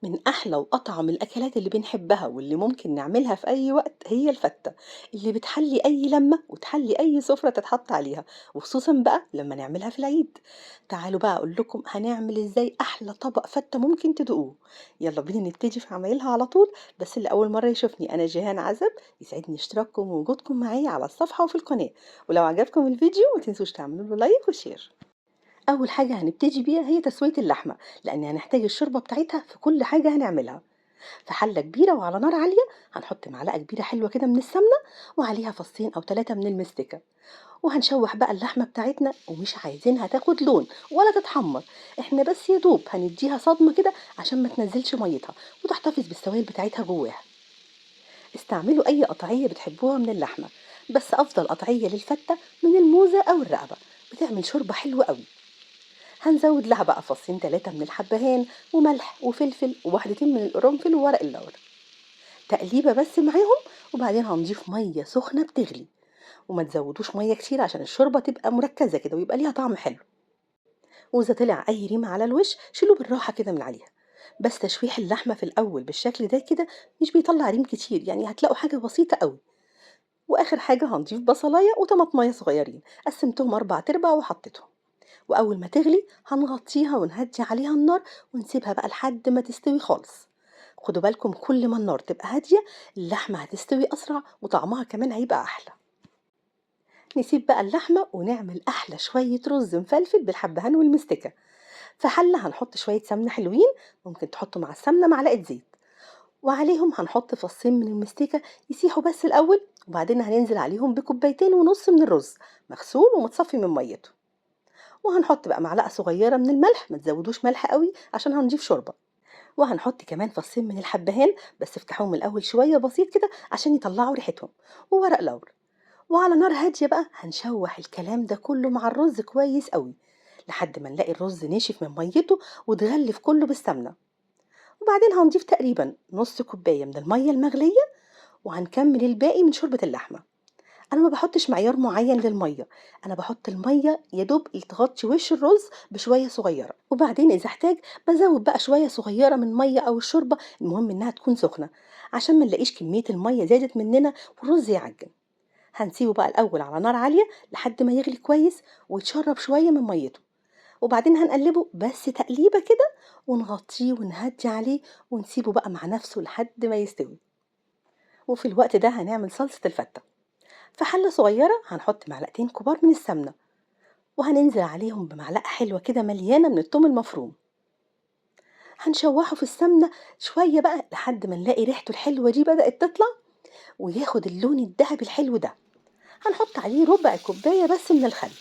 من أحلى وأطعم الأكلات اللي بنحبها واللي ممكن نعملها في أي وقت هي الفتة اللي بتحلي أي لمة وتحلي أي سفرة تتحط عليها، وخصوصا بقى لما نعملها في العيد. تعالوا بقى أقول لكم هنعمل إزاي أحلى طبق فتة ممكن تدوقوه. يلا بينا نبتدي في عمايلها على طول. بس اللي أول مرة يشوفني أنا جيهان عزب، يسعدني اشتراككم ووجودكم معايا على الصفحة وفي القناة. ولو عجبكم الفيديو ما تنسوش تعملوا له لايك وشير. أول حاجة هنبتدي بيها هي تسوية اللحمة، لأن هنحتاج الشوربة بتاعتها في كل حاجة هنعملها. في حلة كبيرة وعلى نار عالية هنحط معلقة كبيرة حلوة كده من السمنة، وعليها فصين أو 3 من المستكة. وهنشوح بقى اللحمة بتاعتنا ومش عايزينها تاخد لون ولا تتحمر، احنا بس يا دوب هنديها صدمة كده عشان ما تنزلش ميتها وتحتفظ بالسوائل بتاعتها جواها. استعملوا أي قطعية بتحبوها من اللحمة، بس أفضل قطعية للفتة من الموزة أو الرقبة، بتعمل شوربة حلوة قوي. هنزود لها بقى فصين 3 من الحبهان وملح وفلفل وواحدتين من القرنفل وورق اللورا، تقليبة بس معاهم. وبعدين هنضيف مية سخنة بتغلي، وما تزودوش مية كتير عشان الشوربة تبقى مركزة كده ويبقى ليها طعم حلو. وإذا طلع أي ريمة على الوش شيلوه بالراحة كده من عليها. بس تشويح اللحمة في الأول بالشكل ده كده مش بيطلع ريم كتير، يعني هتلاقوا حاجة بسيطة قوي. وآخر حاجة هنضيف بصلاية وطماطمية صغيرين، قسمتهم 4 أرباع وحطيتهم. وأول ما تغلي هنغطيها ونهدي عليها النار ونسيبها بقى لحد ما تستوي خالص. خدوا بالكم كل ما النار تبقى هادية اللحمة هتستوي أسرع وطعمها كمان هيبقى أحلى. نسيب بقى اللحمة ونعمل أحلى شوية رز مفلفل بالحبهان والمستكة. في حلة هنحط شوية سمنة حلوين، ممكن تحطوا مع السمنة معلقة زيت، وعليهم هنحط فصين من المستكة يسيحوا بس الأول. وبعدين هننزل عليهم ب2.5 كوب من الرز مغسول ومتصفي من ميته. وهنحط بقى معلقة صغيرة من الملح، ما تزودوش ملح قوي عشان هنضيف شوربة. وهنحط كمان فصين من الحبهان، بس افتحوهم الأول شوية بسيط كده عشان يطلعوا ريحتهم، وورق لورا. وعلى نار هادية بقى هنشوح الكلام ده كله مع الرز كويس قوي لحد ما نلاقي الرز نشف من ميته وتغلف كله بالسمنة. وبعدين هنضيف تقريبا نص كوباية من المية المغلية، وهنكمل الباقي من شوربة اللحمة. انا ما باحطش معيار معين للميه، انا بحط الميه يا دوب اللي تغطي وش الرز بشويه صغيره، وبعدين اذا احتاج بزود بقى شويه صغيره من ميه او الشوربه، المهم انها تكون سخنه عشان ما نلاقيش كميه الميه زادت مننا والرز يعجن. هنسيبه بقى الاول على نار عاليه لحد ما يغلي كويس ويتشرب شويه من ميته. وبعدين هنقلبه بس تقليبه كده ونغطيه ونهدي عليه ونسيبه بقى مع نفسه لحد ما يستوي. وفي الوقت ده هنعمل صلصه الفته. في حلة صغيرة هنحط معلقتين كبار من السمنة، وهننزل عليهم بمعلقة حلوة كده مليانة من الثوم المفروم. هنشوحه في السمنة شوية بقى لحد ما نلاقي ريحته الحلوة دي بدأت تطلع وياخد اللون الذهبي الحلو ده. هنحط عليه ربع كوباية بس من الخل.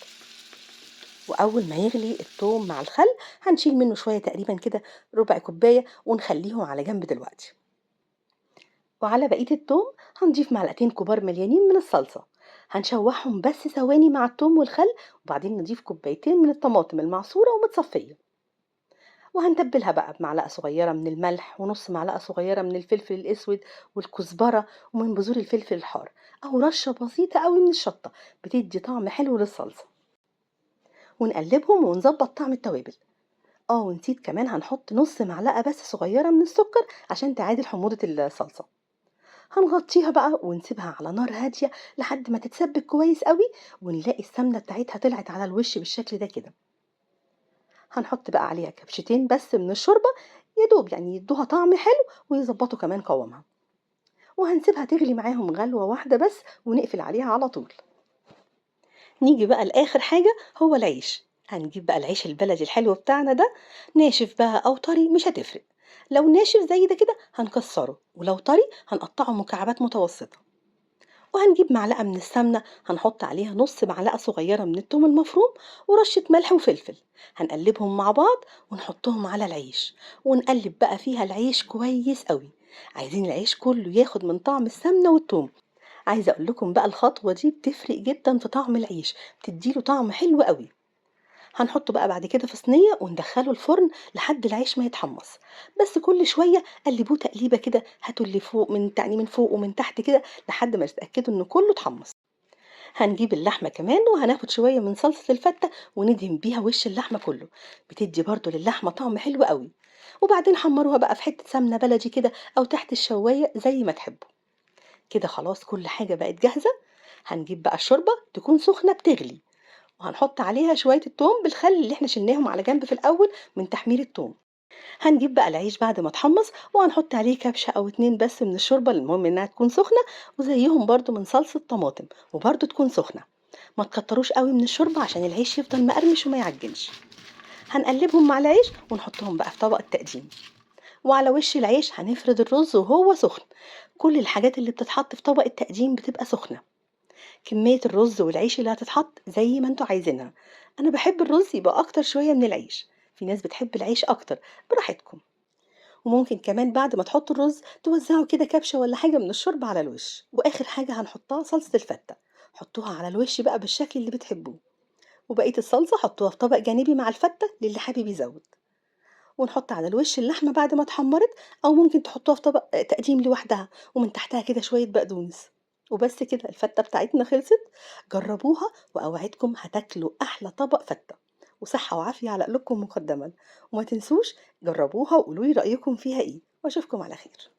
وأول ما يغلي الثوم مع الخل هنشيل منه شوية تقريبا كده ربع كوباية ونخليهم على جنب دلوقتي. وعلى بقية التوم هنضيف معلقتين كبار مليانين من الصلصة، هنشوحهم بس ثواني مع التوم والخل. وبعدين نضيف كوبايتين من الطماطم المعصورة ومتصفية. وهنتبلها بقى بمعلقة صغيرة من الملح ونص معلقة صغيرة من الفلفل الأسود والكزبرة ومن بذور الفلفل الحار، أو رشة بسيطة قوي من الشطة بتدي طعم حلو للصلصة. ونقلبهم ونظبط طعم التوابل. ونسيت كمان هنحط نص معلقة بس صغيرة من السكر عشان تعادل حموضة الصلصة. هنغطيها بقى ونسيبها على نار هادية لحد ما تتسبك كويس قوي، ونلاقي السمنة بتاعتها طلعت على الوش بالشكل ده كده. هنحط بقى عليها كبشتين بس من الشوربة، يا دوب يعني يدوها طعم حلو ويظبطوا كمان قوامها. وهنسيبها تغلي معاهم غلوة واحدة بس ونقفل عليها على طول. نيجي بقى لآخر حاجة، هو العيش. هنجيب بقى العيش البلدي الحلو بتاعنا ده، ناشف بقى أو طري مش هتفرق. لو ناشف زي ده كده هنكسره، ولو طري هنقطعه مكعبات متوسطة. وهنجيب معلقة من السمنة هنحط عليها نص معلقة صغيرة من الثوم المفروم ورشة ملح وفلفل. هنقلبهم مع بعض ونحطهم على العيش، ونقلب بقى فيها العيش كويس قوي. عايزين العيش كله ياخد من طعم السمنة والثوم. عايزة اقول لكم بقى الخطوة دي بتفرق جدا في طعم العيش، بتديله طعم حلو قوي. هنحطه بقى بعد كده في صينية وندخله الفرن لحد العيش ما يتحمص. بس كل شوية قلبوه تقليبة كده، هاتوا اللي فوق من فوق ومن تحت كده لحد ما تتأكدوا انه كله اتحمص. هنجيب اللحمة كمان وهناخد شوية من صلصة الفتة وندهن بيها وش اللحمة كله، بتدي برضو للحمة طعم حلو قوي. وبعدين حمروها بقى في حتة سمنة بلدي كده أو تحت الشواية زي ما تحبوا. كده خلاص كل حاجة بقت جاهزة. هنجيب بقى الشوربة تكون سخنة بتغلي، وهنحط عليها شوية التوم بالخل اللي احنا شلناهم على جنب في الأول من تحمير التوم. هنجيب بقى العيش بعد ما اتحمص وهنحط عليه كبشة أو اتنين بس من الشوربة، المهم إنها تكون سخنة، وزيهم برضو من صلصة طماطم وبرضو تكون سخنة. ما تكتروش قوي من الشوربة عشان العيش يفضل مقرمش وما يعجنش. هنقلبهم مع العيش ونحطهم بقى في طبق التقديم، وعلى وش العيش هنفرد الرز وهو سخن. كل الحاجات اللي بتتحط في طبق التقديم بتبقى سخنة. كمية الرز والعيش اللي هتتحط زي ما انتوا عايزينها. أنا بحب الرز يبقى أكتر شوية من العيش، في ناس بتحب العيش أكتر، براحتكم. وممكن كمان بعد ما تحطوا الرز توزعوا كده كبشة ولا حاجة من الشوربة على الوش. وآخر حاجة هنحطها صلصة الفتة، حطوها على الوش بقى بالشكل اللي بتحبوه. وبقية الصلصة حطوها في طبق جانبي مع الفتة للي حابب يزود. ونحط على الوش اللحمة بعد ما اتحمرت، أو ممكن تحطوها في طبق تقديم لوحدها ومن تحتها كده شوية بقدونس. وبس كده الفتة بتاعتنا خلصت. جربوها وأوعدكم هتاكلوا أحلى طبق فتة، وصحة وعافية على قلوبكم مقدما. وما تنسوش جربوها وقولولي رأيكم فيها ايه، واشوفكم على خير.